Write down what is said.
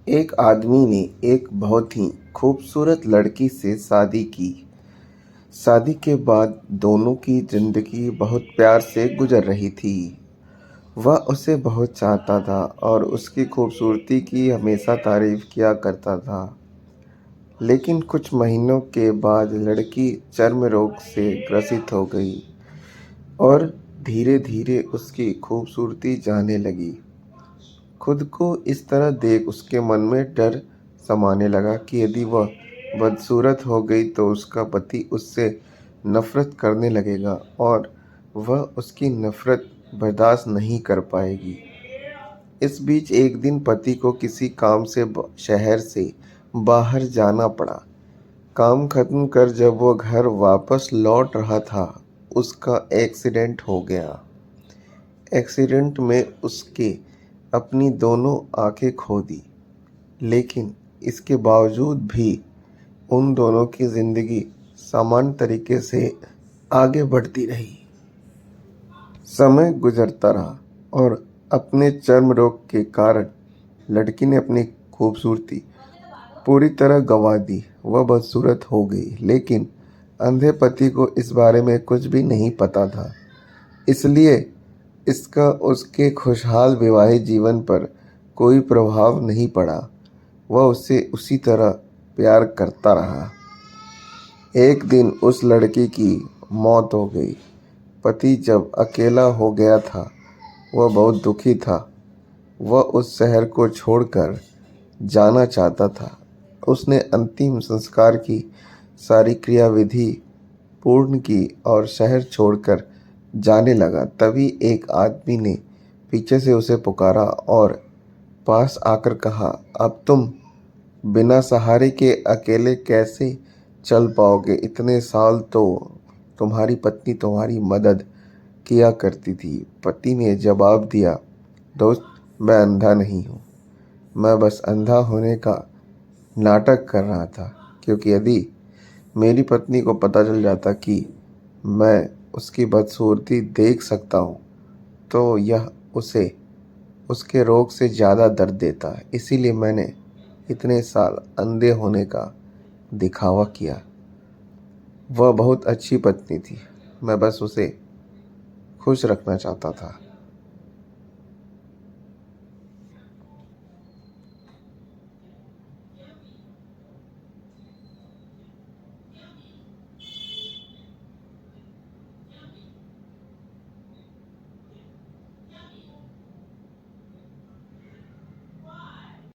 एक आदमी ने एक बहुत ही खूबसूरत लड़की से शादी की। शादी के बाद दोनों की जिंदगी बहुत प्यार से गुजर रही थी। वह उसे बहुत चाहता था और उसकी खूबसूरती की हमेशा तारीफ किया करता था। लेकिन कुछ महीनों के बाद लड़की चर्म रोग से ग्रसित हो गई और धीरे धीरे उसकी खूबसूरती जाने लगी। खुद को इस तरह देख उसके मन में डर समाने लगा कि यदि वह बदसूरत हो गई तो उसका पति उससे नफरत करने लगेगा और वह उसकी नफरत बर्दाश्त नहीं कर पाएगी। इस बीच एक दिन पति को किसी काम से शहर से बाहर जाना पड़ा। काम खत्म कर जब वो घर वापस लौट रहा था, उसका एक्सीडेंट हो गया। एक्सीडेंट में उसके अपनी दोनों आंखें खो दी, लेकिन इसके बावजूद भी उन दोनों की जिंदगी सामान्य तरीके से आगे बढ़ती रही। समय गुजरता रहा और अपने चर्म रोग के कारण लड़की ने अपनी खूबसूरती पूरी तरह गंवा दी। वह बदसूरत हो गई, लेकिन अंधे पति को इस बारे में कुछ भी नहीं पता था। इसलिए इसका उसके खुशहाल वैवाहिक जीवन पर कोई प्रभाव नहीं पड़ा। वह उससे उसी तरह प्यार करता रहा। एक दिन उस लड़की की मौत हो गई। पति जब अकेला हो गया था, वह बहुत दुखी था। वह उस शहर को छोड़कर जाना चाहता था। उसने अंतिम संस्कार की सारी क्रियाविधि पूर्ण की और शहर छोड़कर जाने लगा। तभी एक आदमी ने पीछे से उसे पुकारा और पास आकर कहा, अब तुम बिना सहारे के अकेले कैसे चल पाओगे? इतने साल तो तुम्हारी पत्नी तुम्हारी मदद किया करती थी। पति ने जवाब दिया, दोस्त, मैं अंधा नहीं हूँ। मैं बस अंधा होने का नाटक कर रहा था, क्योंकि यदि मेरी पत्नी को पता चल जाता कि मैं उसकी बदसूरती देख सकता हूँ तो यह उसे उसके रोग से ज़्यादा दर्द देता है। इसीलिए मैंने इतने साल अंधे होने का दिखावा किया। वह बहुत अच्छी पत्नी थी, मैं बस उसे खुश रखना चाहता था।